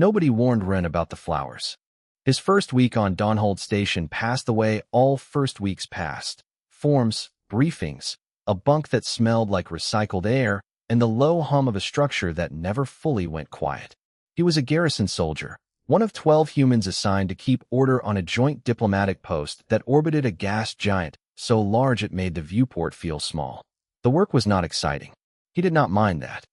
Nobody warned Ren about the flowers. His first week on Donhold Station passed the way all first weeks passed. Forms, briefings, a bunk that smelled like recycled air, and the low hum of a structure that never fully went quiet. He was a garrison soldier, one of 12 humans assigned to keep order on a joint diplomatic post that orbited a gas giant so large it made the viewport feel small. The work was not exciting. He did not mind that.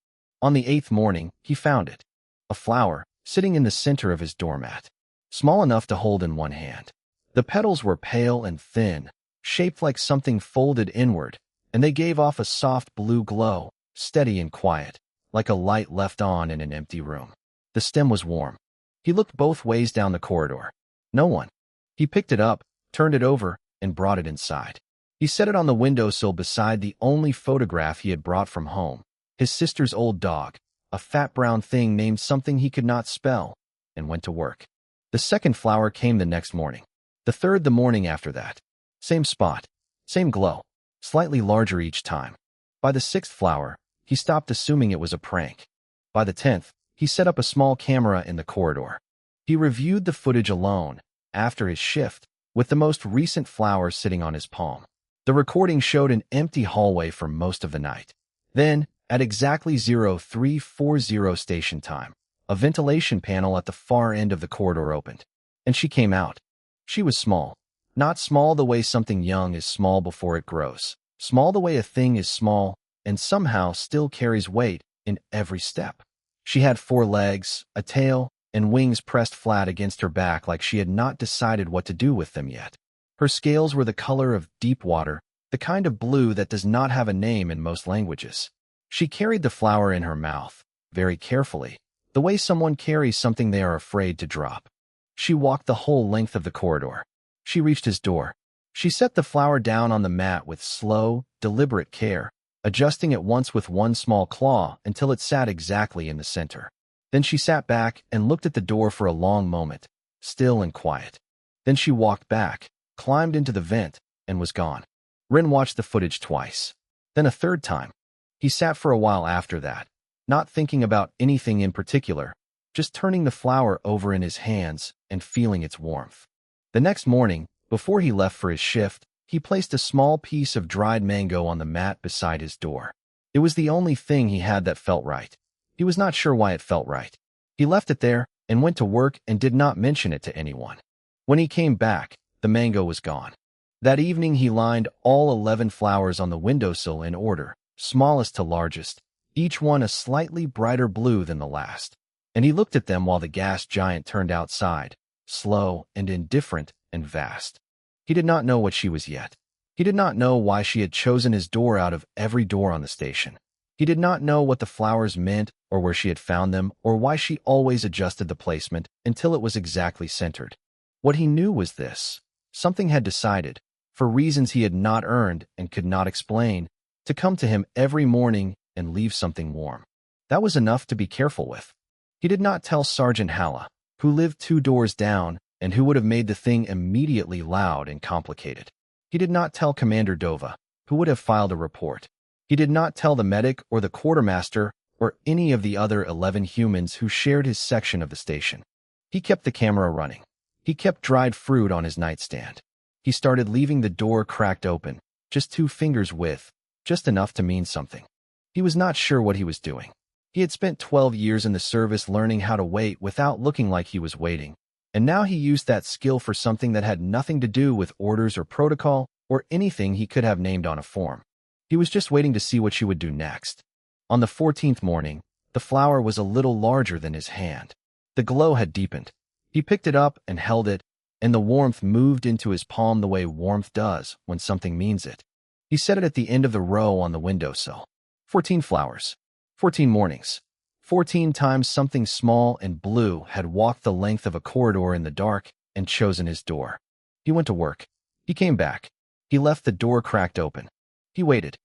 On the 8th morning, he found it. A flower, sitting in the center of his doormat. Small enough to hold in one hand. The petals were pale and thin, shaped like something folded inward, and they gave off a soft blue glow, steady and quiet, like a light left on in an empty room. The stem was warm. He looked both ways down the corridor. No one. He picked it up, turned it over, and brought it inside. He set it on the windowsill beside the only photograph he had brought from home, his sister's old dog, a fat brown thing named something he could not spell, and went to work. The second flower came the next morning. The third the morning after that. Same spot, same glow, slightly larger each time. By the 6th flower, he stopped assuming it was a prank. By the 10th, he set up a small camera in the corridor. He reviewed the footage alone, after his shift, with the most recent flower sitting on his palm. The recording showed an empty hallway for most of the night. Then, at exactly 0340 station time, a ventilation panel at the far end of the corridor opened, and she came out. She was small. Not small the way something young is small before it grows. Small the way a thing is small and somehow still carries weight in every step. She had 4 legs, a tail, and wings pressed flat against her back like she had not decided what to do with them yet. Her scales were the color of deep water, the kind of blue that does not have a name in most languages. She carried the flower in her mouth, very carefully, the way someone carries something they are afraid to drop. She walked the whole length of the corridor. She reached his door. She set the flower down on the mat with slow, deliberate care, adjusting it once with one small claw until it sat exactly in the center. Then she sat back and looked at the door for a long moment, still and quiet. Then she walked back, climbed into the vent, and was gone. Ren watched the footage twice. Then a third time. He sat for a while after that, not thinking about anything in particular, just turning the flower over in his hands and feeling its warmth. The next morning, before he left for his shift, he placed a small piece of dried mango on the mat beside his door. It was the only thing he had that felt right. He was not sure why it felt right. He left it there and went to work and did not mention it to anyone. When he came back, the mango was gone. That evening he lined all 11 flowers on the windowsill in order, smallest to largest, each one a slightly brighter blue than the last. And he looked at them while the gas giant turned outside, slow and indifferent and vast. He did not know what she was yet. He did not know why she had chosen his door out of every door on the station. He did not know what the flowers meant or where she had found them or why she always adjusted the placement until it was exactly centered. What he knew was this. Something had decided, for reasons he had not earned and could not explain, to come to him every morning and leave something warm. That was enough to be careful with. He did not tell Sergeant Halla, who lived 2 doors down and who would have made the thing immediately loud and complicated. He did not tell Commander Dova, who would have filed a report. He did not tell the medic or the quartermaster or any of the other 11 humans who shared his section of the station. He kept the camera running. He kept dried fruit on his nightstand. He started leaving the door cracked open, just 2 fingers width, just enough to mean something. He was not sure what he was doing. He had spent 12 years in the service learning how to wait without looking like he was waiting, and now he used that skill for something that had nothing to do with orders or protocol or anything he could have named on a form. He was just waiting to see what she would do next. On the 14th morning, the flower was a little larger than his hand. The glow had deepened. He picked it up and held it, and the warmth moved into his palm the way warmth does when something means it. He set it at the end of the row on the windowsill. 14 flowers. 14 mornings. 14 times something small and blue had walked the length of a corridor in the dark and chosen his door. He went to work. He came back. He left the door cracked open. He waited.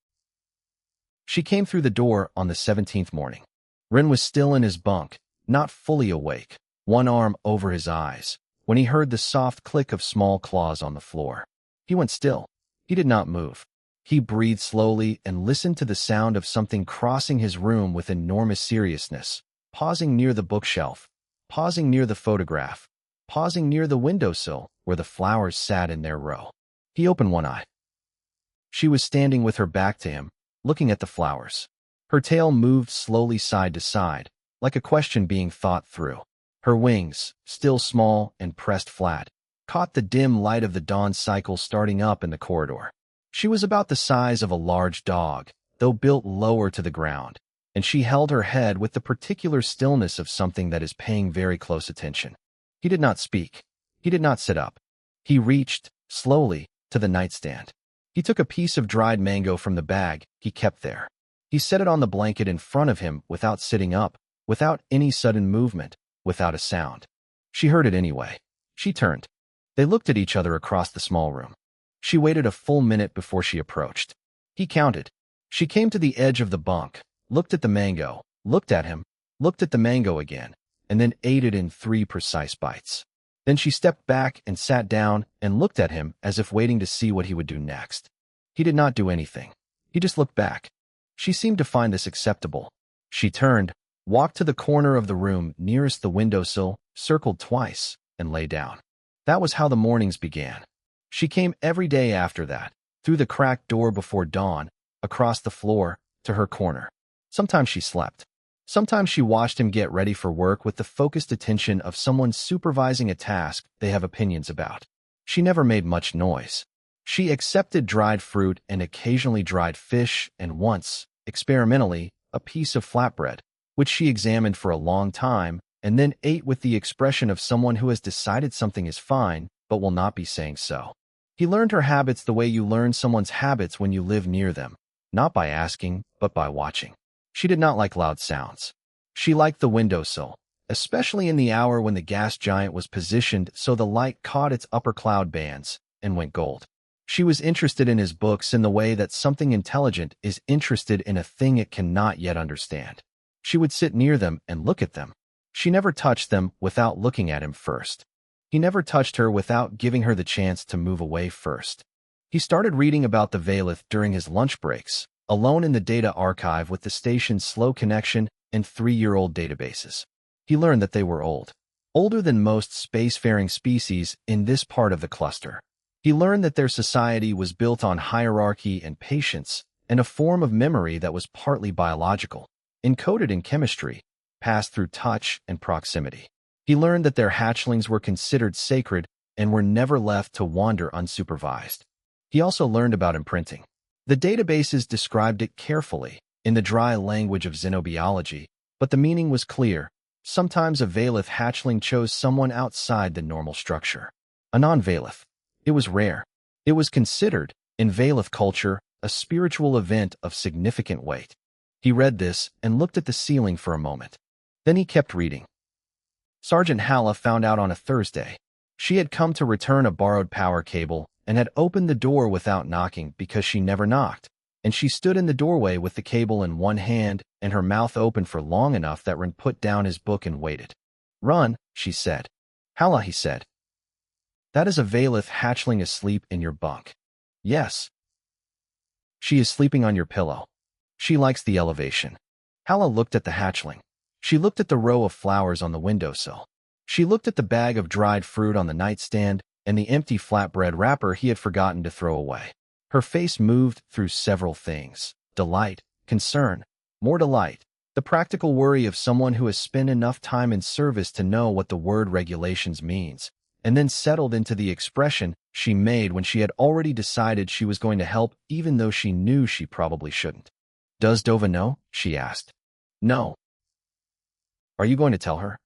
She came through the door on the 17th morning. Ren was still in his bunk, not fully awake, one arm over his eyes, when he heard the soft click of small claws on the floor. He went still. He did not move. He breathed slowly and listened to the sound of something crossing his room with enormous seriousness, pausing near the bookshelf, pausing near the photograph, pausing near the windowsill where the flowers sat in their row. He opened one eye. She was standing with her back to him, looking at the flowers. Her tail moved slowly side to side, like a question being thought through. Her wings, still small and pressed flat, caught the dim light of the dawn cycle starting up in the corridor. She was about the size of a large dog, though built lower to the ground, and she held her head with the particular stillness of something that is paying very close attention. He did not speak. He did not sit up. He reached, slowly, to the nightstand. He took a piece of dried mango from the bag he kept there. He set it on the blanket in front of him without sitting up, without any sudden movement, without a sound. She heard it anyway. She turned. They looked at each other across the small room. She waited a full minute before she approached. He counted. She came to the edge of the bunk, looked at the mango, looked at him, looked at the mango again, and then ate it in 3 precise bites. Then she stepped back and sat down and looked at him as if waiting to see what he would do next. He did not do anything. He just looked back. She seemed to find this acceptable. She turned, walked to the corner of the room nearest the windowsill, circled twice, and lay down. That was how the mornings began. She came every day after that, through the cracked door before dawn, across the floor, to her corner. Sometimes she slept. Sometimes she watched him get ready for work with the focused attention of someone supervising a task they have opinions about. She never made much noise. She accepted dried fruit and occasionally dried fish and once, experimentally, a piece of flatbread, which she examined for a long time and then ate with the expression of someone who has decided something is fine but will not be saying so. He learned her habits the way you learn someone's habits when you live near them, not by asking, but by watching. She did not like loud sounds. She liked the windowsill, especially in the hour when the gas giant was positioned so the light caught its upper cloud bands and went gold. She was interested in his books in the way that something intelligent is interested in a thing it cannot yet understand. She would sit near them and look at them. She never touched them without looking at him first. He never touched her without giving her the chance to move away first. He started reading about the Valith during his lunch breaks, alone in the data archive with the station's slow connection and 3-year-old databases. He learned that they were old, older than most spacefaring species in this part of the cluster. He learned that their society was built on hierarchy and patience, and a form of memory that was partly biological, encoded in chemistry, passed through touch and proximity. He learned that their hatchlings were considered sacred and were never left to wander unsupervised. He also learned about imprinting. The databases described it carefully, in the dry language of xenobiology, but the meaning was clear. Sometimes a Valith hatchling chose someone outside the normal structure. A non-Valith. It was rare. It was considered, in Valith culture, a spiritual event of significant weight. He read this and looked at the ceiling for a moment. Then he kept reading. Sergeant Halla found out on a Thursday. She had come to return a borrowed power cable and had opened the door without knocking because she never knocked, and she stood in the doorway with the cable in one hand and her mouth open for long enough that Ren put down his book and waited. "Run," she said. "Halla," he said. "That is a Valith hatchling asleep in your bunk." "Yes." "She is sleeping on your pillow. She likes the elevation." Halla looked at the hatchling. She looked at the row of flowers on the windowsill. She looked at the bag of dried fruit on the nightstand and the empty flatbread wrapper he had forgotten to throw away. Her face moved through several things: delight, concern, more delight, the practical worry of someone who has spent enough time in service to know what the word regulations means, and then settled into the expression she made when she had already decided she was going to help even though she knew she probably shouldn't. "Does Dova know?" she asked. "No." "Are you going to tell her?"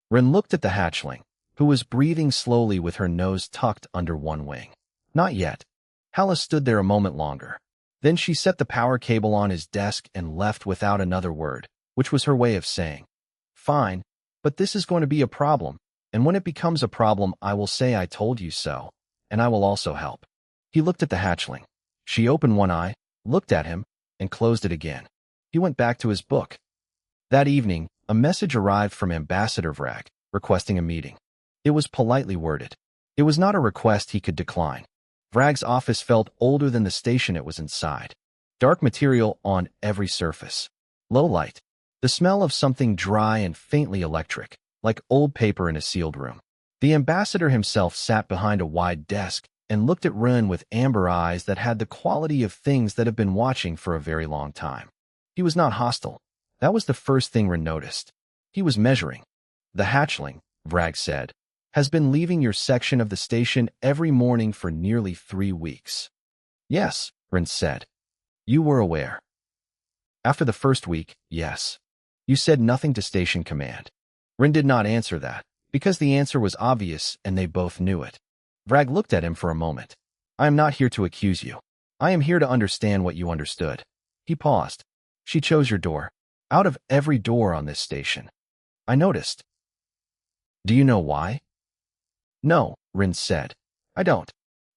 Ren looked at the hatchling, who was breathing slowly with her nose tucked under one wing. "Not yet." Halla stood there a moment longer. Then she set the power cable on his desk and left without another word, which was her way of saying, "Fine, but this is going to be a problem, and when it becomes a problem I will say I told you so, and I will also help." He looked at the hatchling. She opened one eye, looked at him, and closed it again. He went back to his book. That evening, a message arrived from Ambassador Vrag, requesting a meeting. It was politely worded. It was not a request he could decline. Vrag's office felt older than the station it was inside. Dark material on every surface. Low light. The smell of something dry and faintly electric, like old paper in a sealed room. The ambassador himself sat behind a wide desk and looked at Rin with amber eyes that had the quality of things that have been watching for a very long time. He was not hostile. That was the first thing Rin noticed. He was measuring. The hatchling, Vrag said, has been leaving your section of the station every morning for nearly 3 weeks. Yes, Rin said. You were aware. After the first week, yes. You said nothing to station command. Rin did not answer that, because the answer was obvious and they both knew it. Vrag looked at him for a moment. I am not here to accuse you. I am here to understand what you understood. He paused. She chose your door. Out of every door on this station. I noticed. Do you know why? No, Rin said. I don't.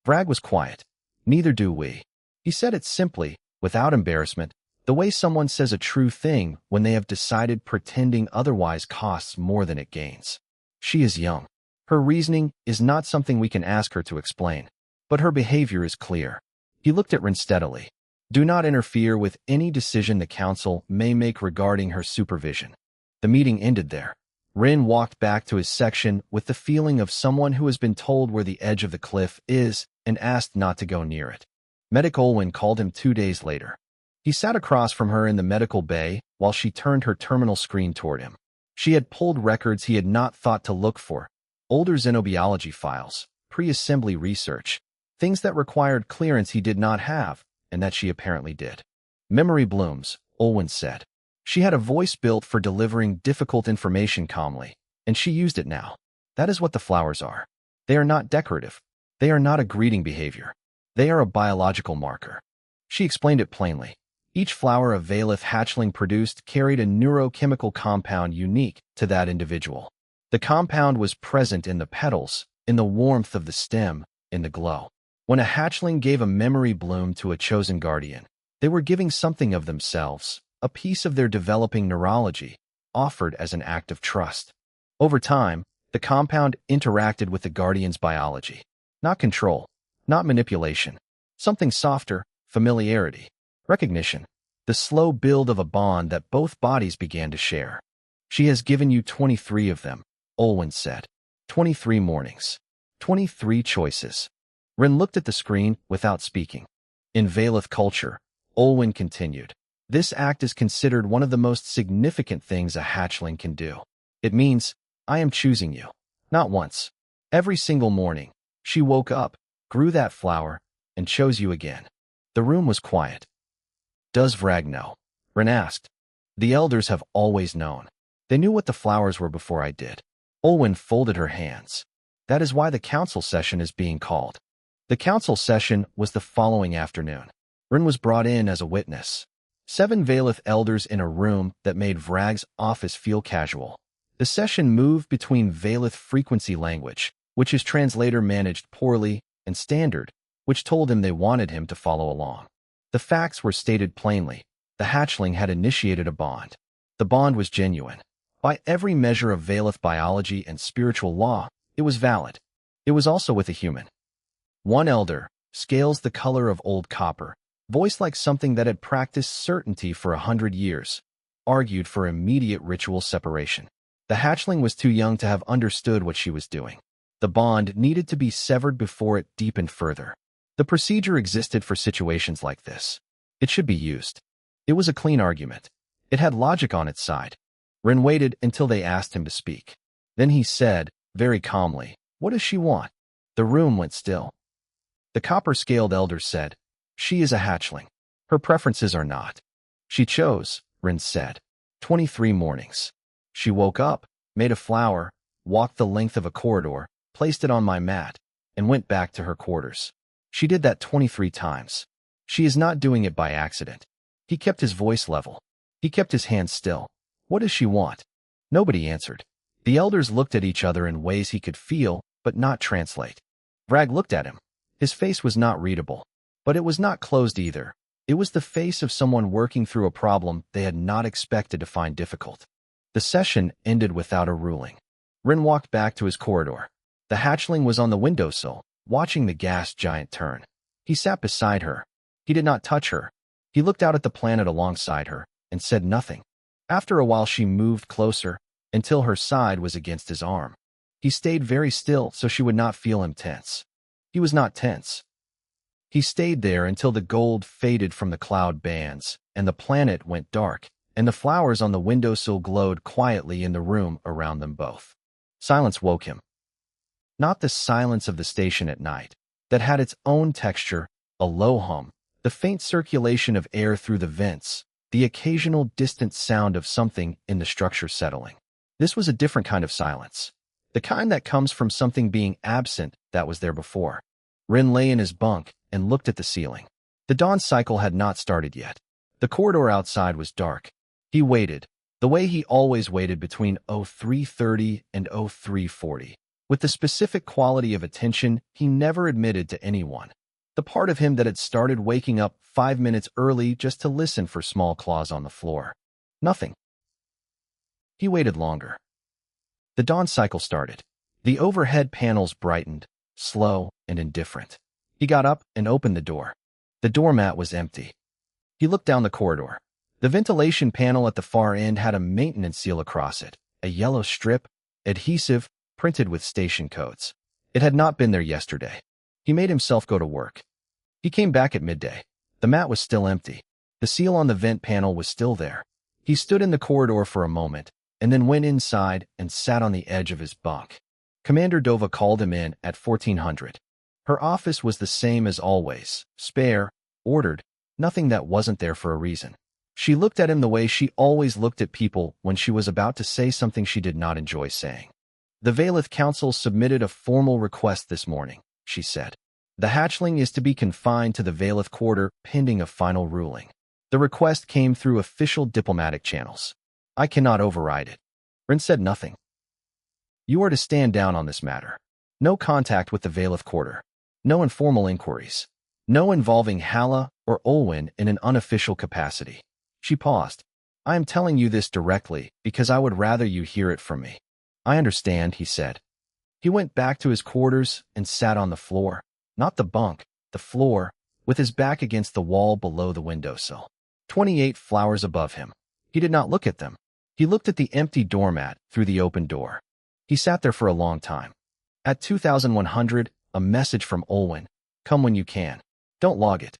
Vrag was quiet. Neither do we. He said it simply, without embarrassment, the way someone says a true thing when they have decided pretending otherwise costs more than it gains. She is young. Her reasoning is not something we can ask her to explain, but her behavior is clear. He looked at Rin steadily. Do not interfere with any decision the council may make regarding her supervision. The meeting ended there. Rin walked back to his section with the feeling of someone who has been told where the edge of the cliff is and asked not to go near it. Medic Olwen called him 2 days later. He sat across from her in the medical bay while she turned her terminal screen toward him. She had pulled records he had not thought to look for, older xenobiology files, pre-assembly research, things that required clearance he did not have, and that she apparently did. Memory blooms, Olwen said. She had a voice built for delivering difficult information calmly, and she used it now. That is what the flowers are. They are not decorative. They are not a greeting behavior. They are a biological marker. She explained it plainly. Each flower a Valith hatchling produced carried a neurochemical compound unique to that individual. The compound was present in the petals, in the warmth of the stem, in the glow. When a hatchling gave a memory bloom to a chosen guardian, they were giving something of themselves, a piece of their developing neurology, offered as an act of trust. Over time, the compound interacted with the guardian's biology. Not control, not manipulation. Something softer, familiarity, recognition, the slow build of a bond that both bodies began to share. She has given you 23 of them, Olwen said. 23 mornings. 23 choices. Rin looked at the screen without speaking. In Valith culture, Olwen continued, this act is considered one of the most significant things a hatchling can do. It means, I am choosing you. Not once. Every single morning, she woke up, grew that flower, and chose you again. The room was quiet. Does Vrag know? Rin asked. The elders have always known. They knew what the flowers were before I did. Olwen folded her hands. That is why the council session is being called. The council session was the following afternoon. Rin was brought in as a witness. 7 Valith elders in a room that made Vrag's office feel casual. The session moved between Valith frequency language, which his translator managed poorly, and standard, which told him they wanted him to follow along. The facts were stated plainly. The hatchling had initiated a bond. The bond was genuine. By every measure of Valith biology and spiritual law, it was valid. It was also with a human. One elder, scales the color of old copper, voiced like something that had practiced certainty for 100 years, argued for immediate ritual separation. The hatchling was too young to have understood what she was doing. The bond needed to be severed before it deepened further. The procedure existed for situations like this. It should be used. It was a clean argument. It had logic on its side. Rin waited until they asked him to speak. Then he said, very calmly, what does she want? The room went still. The copper-scaled elder said, she is a hatchling. Her preferences are not. She chose, Rin said. 23 mornings. She woke up, made a flower, walked the length of a corridor, placed it on my mat, and went back to her quarters. She did that 23 times. She is not doing it by accident. He kept his voice level. He kept his hands still. What does she want? Nobody answered. The elders looked at each other in ways he could feel, but not translate. Vrag looked at him. His face was not readable. But it was not closed either. It was the face of someone working through a problem they had not expected to find difficult. The session ended without a ruling. Rin walked back to his corridor. The hatchling was on the windowsill, watching the gas giant turn. He sat beside her. He did not touch her. He looked out at the planet alongside her and said nothing. After a while she moved closer, until her side was against his arm. He stayed very still so she would not feel him tense. He was not tense. He stayed there until the gold faded from the cloud bands, and the planet went dark, and the flowers on the windowsill glowed quietly in the room around them both. Silence woke him. Not the silence of the station at night, that had its own texture, a low hum, the faint circulation of air through the vents, the occasional distant sound of something in the structure settling. This was a different kind of silence, the kind that comes from something being absent that was there before. Rin lay in his bunk and looked at the ceiling. The dawn cycle had not started yet. The corridor outside was dark. He waited, the way he always waited between 03:30 and 03:40, with the specific quality of attention he never admitted to anyone. The part of him that had started waking up 5 minutes early just to listen for small claws on the floor. Nothing. He waited longer. The dawn cycle started. The overhead panels brightened, slow and indifferent. He got up and opened the door. The doormat was empty. He looked down the corridor. The ventilation panel at the far end had a maintenance seal across it, a yellow strip, adhesive, printed with station codes. It had not been there yesterday. He made himself go to work. He came back at midday. The mat was still empty. The seal on the vent panel was still there. He stood in the corridor for a moment, and then went inside and sat on the edge of his bunk. Commander Dova called him in at 1400. Her office was the same as always, spare, ordered, nothing that wasn't there for a reason. She looked at him the way she always looked at people when she was about to say something she did not enjoy saying. The Valith Council submitted a formal request this morning, she said. The hatchling is to be confined to the Valith quarter pending a final ruling. The request came through official diplomatic channels. I cannot override it. Rin said nothing. You are to stand down on this matter. No contact with the Valith quarter. No informal inquiries. No involving Hala or Olwyn in an unofficial capacity. She paused. I am telling you this directly because I would rather you hear it from me. I understand, he said. He went back to his quarters and sat on the floor, not the bunk, the floor, with his back against the wall below the windowsill. 28 flowers above him. He did not look at them. He looked at the empty doormat through the open door. He sat there for a long time. At 2100, a message from Olwyn. Come when you can. Don't log it.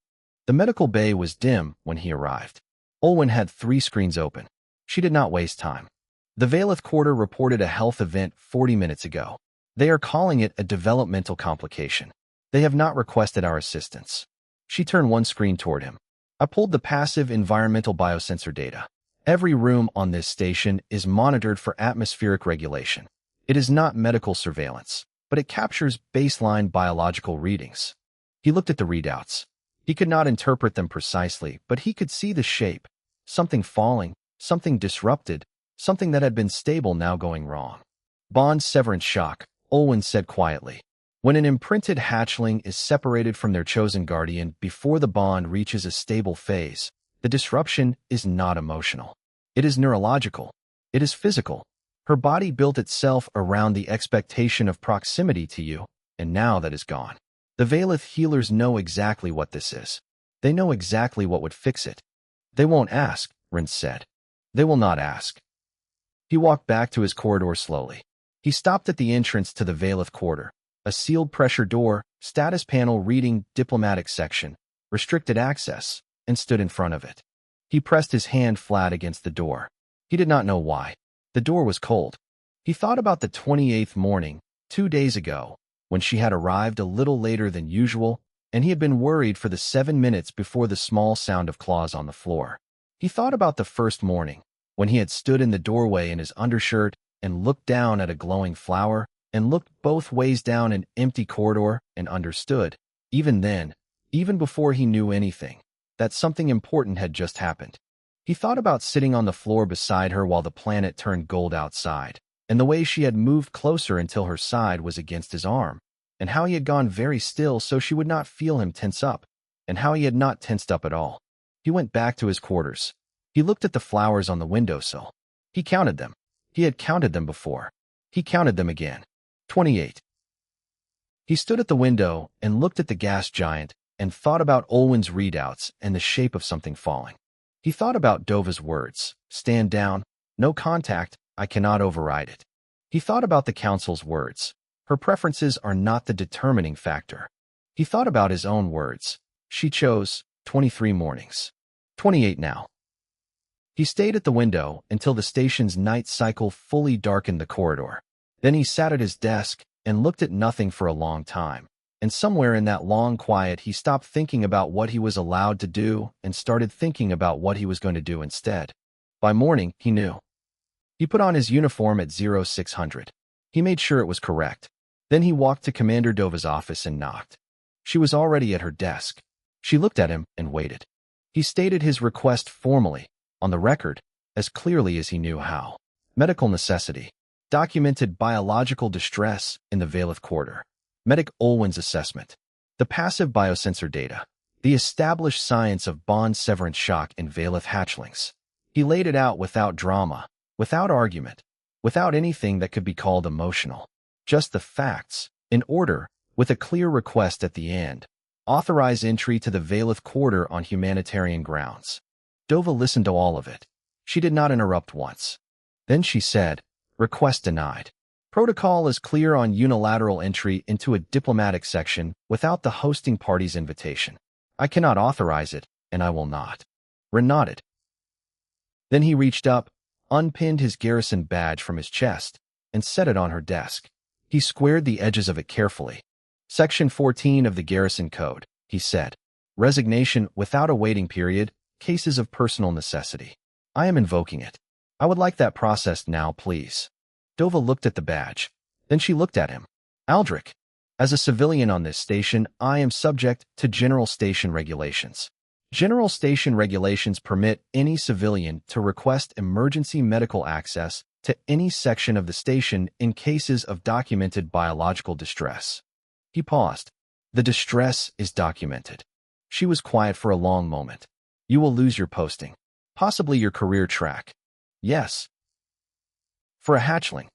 The medical bay was dim when he arrived. Olwyn had 3 screens open. She did not waste time. The Valith quarter reported a health event 40 minutes ago. They are calling it a developmental complication. They have not requested our assistance. She turned one screen toward him. I pulled the passive environmental biosensor data. Every room on this station is monitored for atmospheric regulation. It is not medical surveillance, but it captures baseline biological readings. He looked at the readouts. He could not interpret them precisely, but he could see the shape. Something falling, something disrupted, something that had been stable now going wrong. Bond severance shock, Olwyn said quietly. When an imprinted hatchling is separated from their chosen guardian before the bond reaches a stable phase, the disruption is not emotional. It is neurological. It is physical. Her body built itself around the expectation of proximity to you, and now that is gone. The Valith healers know exactly what this is. They know exactly what would fix it. They won't ask, Rin said. They will not ask. He walked back to his corridor slowly. He stopped at the entrance to the Valith quarter, a sealed pressure door, status panel reading diplomatic section, restricted access, and stood in front of it. He pressed his hand flat against the door. He did not know why. The door was cold. He thought about the 28th morning, 2 days ago, when she had arrived a little later than usual, and he had been worried for the 7 minutes before the small sound of claws on the floor. He thought about the first morning, when he had stood in the doorway in his undershirt and looked down at a glowing flower, and looked both ways down an empty corridor and understood, even then, even before he knew anything, that something important had just happened. He thought about sitting on the floor beside her while the planet turned gold outside, and the way she had moved closer until her side was against his arm, and how he had gone very still so she would not feel him tense up, and how he had not tensed up at all. He went back to his quarters. He looked at the flowers on the windowsill. He counted them. He had counted them before. He counted them again. 28. He stood at the window and looked at the gas giant and thought about Olwyn's readouts and the shape of something falling. He thought about Dova's words, stand down, no contact, I cannot override it. He thought about the council's words. Her preferences are not the determining factor. He thought about his own words. She chose 23 mornings. 28 now. He stayed at the window until the station's night cycle fully darkened the corridor. Then he sat at his desk and looked at nothing for a long time. And somewhere in that long quiet, he stopped thinking about what he was allowed to do and started thinking about what he was going to do instead. By morning, he knew. He put on his uniform at 0600. He made sure it was correct. Then he walked to Commander Dova's office and knocked. She was already at her desk. She looked at him and waited. He stated his request formally, on the record, as clearly as he knew how. Medical necessity. Documented biological distress in the Valeth Quarter. Medic Olwen's assessment. The passive biosensor data. The established science of bond severance shock in Valeth hatchlings. He laid it out without drama, without argument, without anything that could be called emotional. Just the facts, in order, with a clear request at the end. Authorize entry to the Valeth Quarter on humanitarian grounds. Dova listened to all of it. She did not interrupt once. Then she said, request denied. Protocol is clear on unilateral entry into a diplomatic section without the hosting party's invitation. I cannot authorize it, and I will not. Ren nodded. Then he reached up, unpinned his garrison badge from his chest, and set it on her desk. He squared the edges of it carefully. Section 14 of the Garrison Code, he said. Resignation without a waiting period, cases of personal necessity. I am invoking it. I would like that processed now, please. Dova looked at the badge. Then she looked at him. Aldrich, as a civilian on this station, I am subject to General Station Regulations. General Station Regulations permit any civilian to request emergency medical access to any section of the station in cases of documented biological distress. He paused. The distress is documented. She was quiet for a long moment. You will lose your posting. Possibly your career track. Yes. For a hatchling.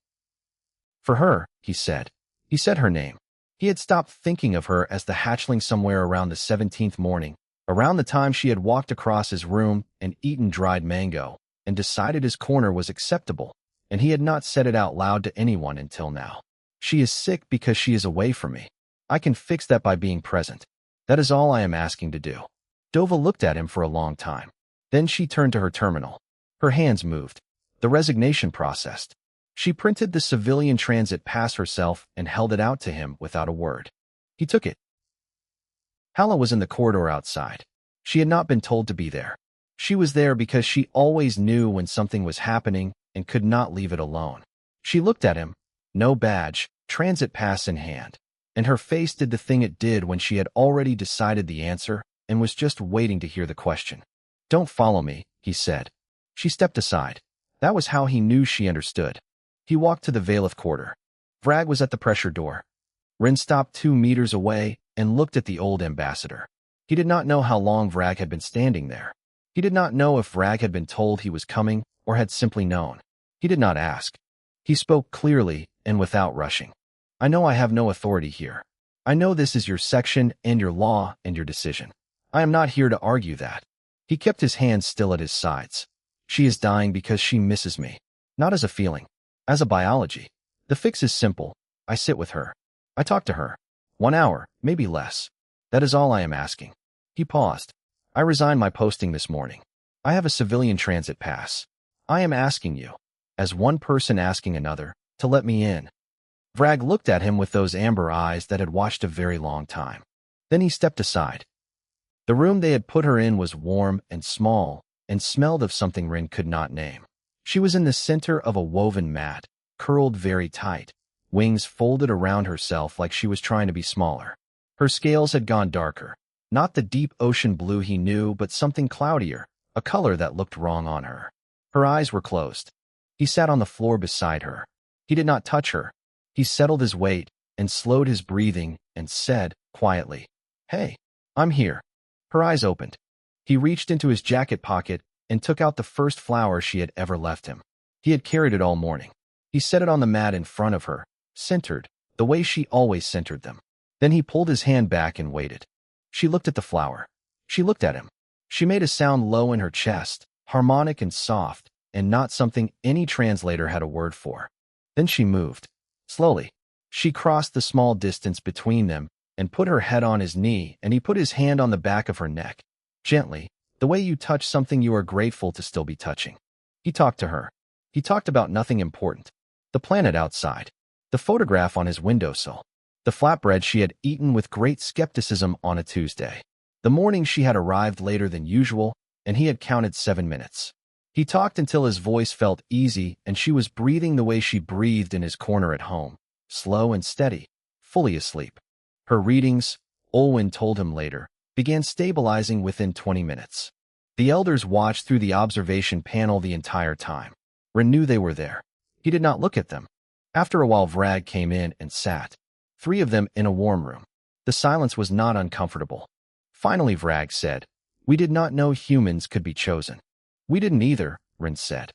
For her, he said. He said her name. He had stopped thinking of her as the hatchling somewhere around the 17th morning, around the time she had walked across his room and eaten dried mango, and decided his corner was acceptable, and he had not said it out loud to anyone until now. She is sick because she is away from me. I can fix that by being present. That is all I am asking to do. Dova looked at him for a long time. Then she turned to her terminal. Her hands moved. The resignation processed. She printed the civilian transit pass herself and held it out to him without a word. He took it. Hala was in the corridor outside. She had not been told to be there. She was there because she always knew when something was happening and could not leave it alone. She looked at him, no badge, transit pass in hand, and her face did the thing it did when she had already decided the answer and was just waiting to hear the question. Don't follow me, he said. She stepped aside. That was how he knew she understood. He walked to the Valeth Quarter. Vrag was at the pressure door. Ren stopped 2 meters away and looked at the old ambassador. He did not know how long Vrag had been standing there. He did not know if Vrag had been told he was coming or had simply known. He did not ask. He spoke clearly and without rushing. I know I have no authority here. I know this is your section and your law and your decision. I am not here to argue that. He kept his hands still at his sides. She is dying because she misses me. Not as a feeling. As a biology. The fix is simple. I sit with her. I talk to her. 1 hour, maybe less. That is all I am asking. He paused. I resigned my posting this morning. I have a civilian transit pass. I am asking you, as one person asking another, to let me in. Vrag looked at him with those amber eyes that had watched a very long time. Then he stepped aside. The room they had put her in was warm and small and smelled of something Rin could not name. She was in the center of a woven mat, curled very tight, wings folded around herself like she was trying to be smaller. Her scales had gone darker, not the deep ocean blue he knew, but something cloudier, a color that looked wrong on her. Her eyes were closed. He sat on the floor beside her. He did not touch her. He settled his weight and slowed his breathing and said, quietly, "Hey, I'm here." Her eyes opened. He reached into his jacket pocket and took out the first flower she had ever left him. He had carried it all morning. He set it on the mat in front of her, centered, the way she always centered them. Then he pulled his hand back and waited. She looked at the flower. She looked at him. She made a sound low in her chest, harmonic and soft, and not something any translator had a word for. Then she moved. Slowly, she crossed the small distance between them and put her head on his knee, and he put his hand on the back of her neck. Gently, the way you touch something you are grateful to still be touching. He talked to her. He talked about nothing important. The planet outside. The photograph on his windowsill. The flatbread she had eaten with great skepticism on a Tuesday. The morning she had arrived later than usual, and he had counted 7 minutes. He talked until his voice felt easy and she was breathing the way she breathed in his corner at home, slow and steady, fully asleep. Her readings, Olwen told him later, began stabilizing within 20 minutes. The elders watched through the observation panel the entire time. Ren knew they were there. He did not look at them. After a while, Vrag came in and sat. 3 of them in a warm room. The silence was not uncomfortable. Finally, Vrag said, "We did not know humans could be chosen." "We didn't either," Ren said.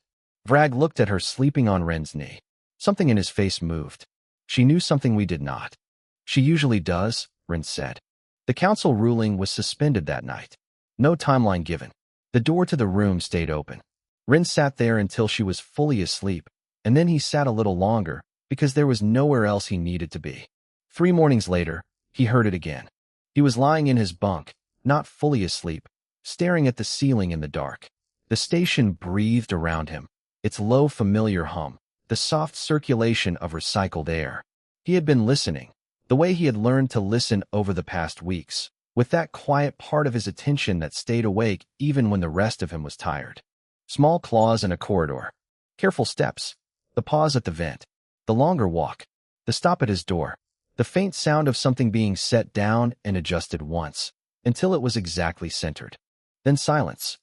Vrag looked at her sleeping on Ren's knee. Something in his face moved. She knew something we did not. "She usually does," Ren said. The council ruling was suspended that night. No timeline given. The door to the room stayed open. Ren sat there until she was fully asleep, and then he sat a little longer because there was nowhere else he needed to be. 3 mornings later, he heard it again. He was lying in his bunk, not fully asleep, staring at the ceiling in the dark. The station breathed around him, its low familiar hum, the soft circulation of recycled air. He had been listening, the way he had learned to listen over the past weeks, with that quiet part of his attention that stayed awake even when the rest of him was tired. Small claws in a corridor. Careful steps. The pause at the vent. The longer walk. The stop at his door. The faint sound of something being set down and adjusted once, until it was exactly centered. Then silence.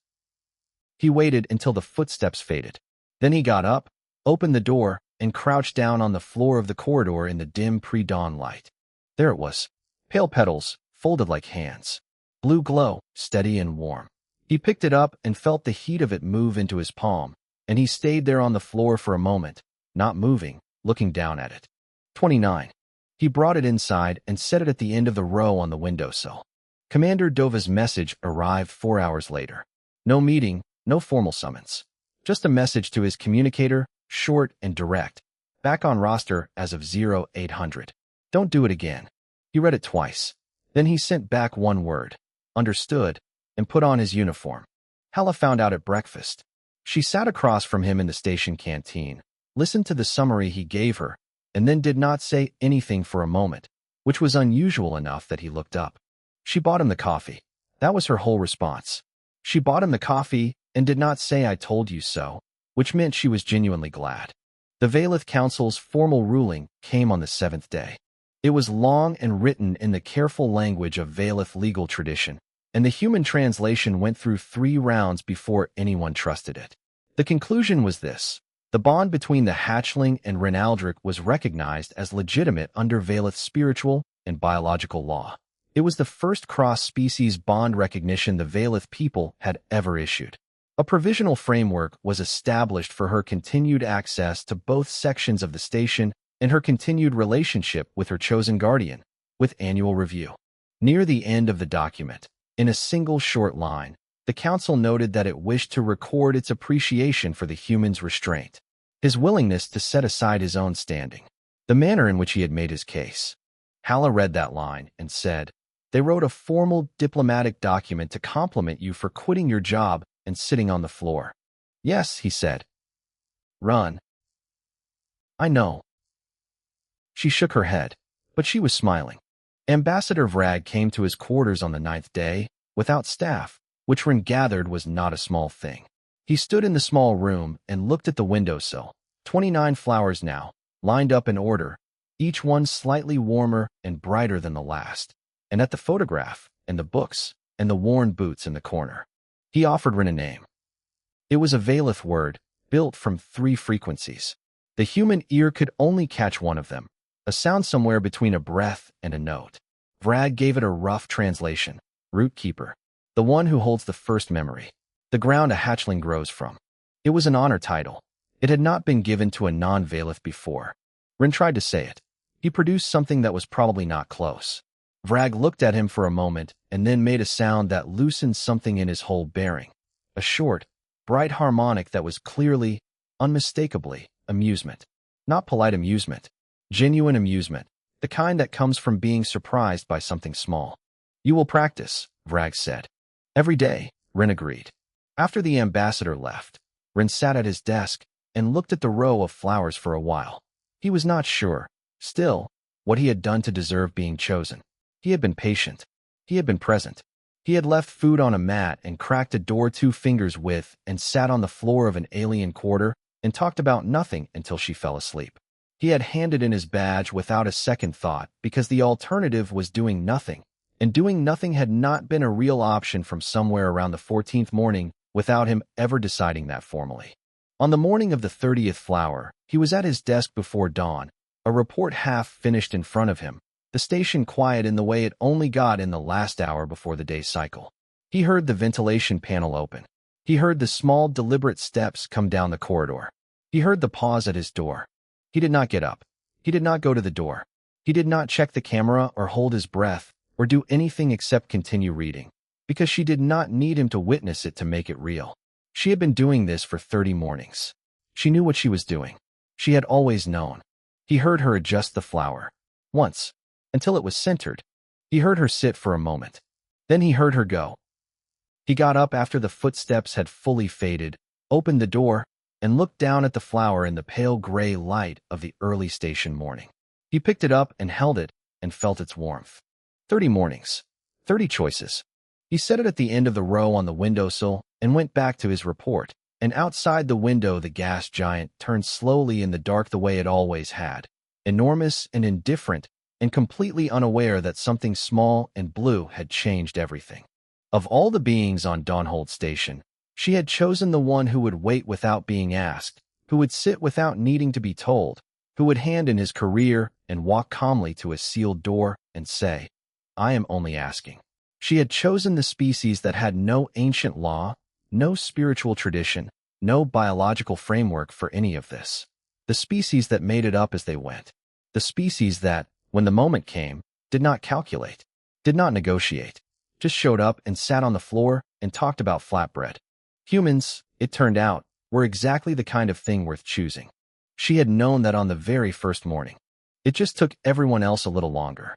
He waited until the footsteps faded. Then he got up, opened the door, and crouched down on the floor of the corridor in the dim pre-dawn light. There it was. Pale petals, folded like hands. Blue glow, steady and warm. He picked it up and felt the heat of it move into his palm, and he stayed there on the floor for a moment, not moving, looking down at it. 29. He brought it inside and set it at the end of the row on the windowsill. Commander Dova's message arrived 4 hours later. No meeting, no formal summons. Just a message to his communicator, short and direct. Back on roster as of 0800. Don't do it again. He read it twice. Then he sent back one word. Understood, and put on his uniform. Hala found out at breakfast. She sat across from him in the station canteen, listened to the summary he gave her, and then did not say anything for a moment, which was unusual enough that he looked up. She bought him the coffee. That was her whole response. She bought him the coffee and did not say "I told you so," which meant she was genuinely glad. The Valith Council's formal ruling came on the 7th day. It was long and written in the careful language of Valith legal tradition, and the human translation went through 3 rounds before anyone trusted it. The conclusion was this. The bond between the hatchling and Renaldric was recognized as legitimate under Valith spiritual and biological law. It was the first cross-species bond recognition the Valith people had ever issued. A provisional framework was established for her continued access to both sections of the station and her continued relationship with her chosen guardian, with annual review. Near the end of the document, in a single short line, the council noted that it wished to record its appreciation for the human's restraint, his willingness to set aside his own standing, the manner in which he had made his case. Hala read that line and said, "They wrote a formal diplomatic document to compliment you for quitting your job and sitting on the floor." "Yes," he said. "Run." "I know." She shook her head, but she was smiling. Ambassador Vrag came to his quarters on the 9th day, without staff, which Ren gathered was not a small thing. He stood in the small room and looked at the windowsill. 29 flowers now, lined up in order, each one slightly warmer and brighter than the last, and at the photograph, and the books, and the worn boots in the corner. He offered Ren a name. It was a Valith word, built from 3 frequencies. The human ear could only catch one of them, a sound somewhere between a breath and a note. Vrag gave it a rough translation. Root keeper. The one who holds the first memory. The ground a hatchling grows from. It was an honor title. It had not been given to a non-Valith before. Ren tried to say it. He produced something that was probably not close. Vrag looked at him for a moment and then made a sound that loosened something in his whole bearing. A short, bright harmonic that was clearly, unmistakably, amusement. Not polite amusement. Genuine amusement. The kind that comes from being surprised by something small. You will practice, Vrag said. Every day, Rin agreed. After the ambassador left, Rin sat at his desk and looked at the row of flowers for a while. He was not sure, still, what he had done to deserve being chosen. He had been patient. He had been present. He had left food on a mat and cracked a door 2 fingers with and sat on the floor of an alien quarter and talked about nothing until she fell asleep. He had handed in his badge without a second thought because the alternative was doing nothing, and doing nothing had not been a real option from somewhere around the 14th morning without him ever deciding that formally. On the morning of the 30th flower, he was at his desk before dawn, a report half finished in front of him, the station quiet in the way it only got in the last hour before the day's cycle. He heard the ventilation panel open. He heard the small, deliberate steps come down the corridor. He heard the pause at his door. He did not get up. He did not go to the door. He did not check the camera or hold his breath or do anything except continue reading, because she did not need him to witness it to make it real. She had been doing this for 30 mornings. She knew what she was doing. She had always known. He heard her adjust the flower. Once, until it was centered. He heard her sit for a moment. Then he heard her go. He got up after the footsteps had fully faded, opened the door, and looked down at the flower in the pale gray light of the early station morning. He picked it up and held it and felt its warmth. 30 mornings. 30 choices. He set it at the end of the row on the windowsill and went back to his report, and outside the window the gas giant turned slowly in the dark the way it always had, enormous and indifferent and completely unaware that something small and blue had changed everything. Of all the beings on Dawnhold Station, she had chosen the one who would wait without being asked, who would sit without needing to be told, who would hand in his career and walk calmly to a sealed door and say, "I am only asking." She had chosen the species that had no ancient law, no spiritual tradition, no biological framework for any of this. The species that made it up as they went. The species that, when the moment came, did not calculate, did not negotiate, just showed up and sat on the floor and talked about flatbread. Humans, it turned out, were exactly the kind of thing worth choosing. She had known that on the very first morning. It just took everyone else a little longer.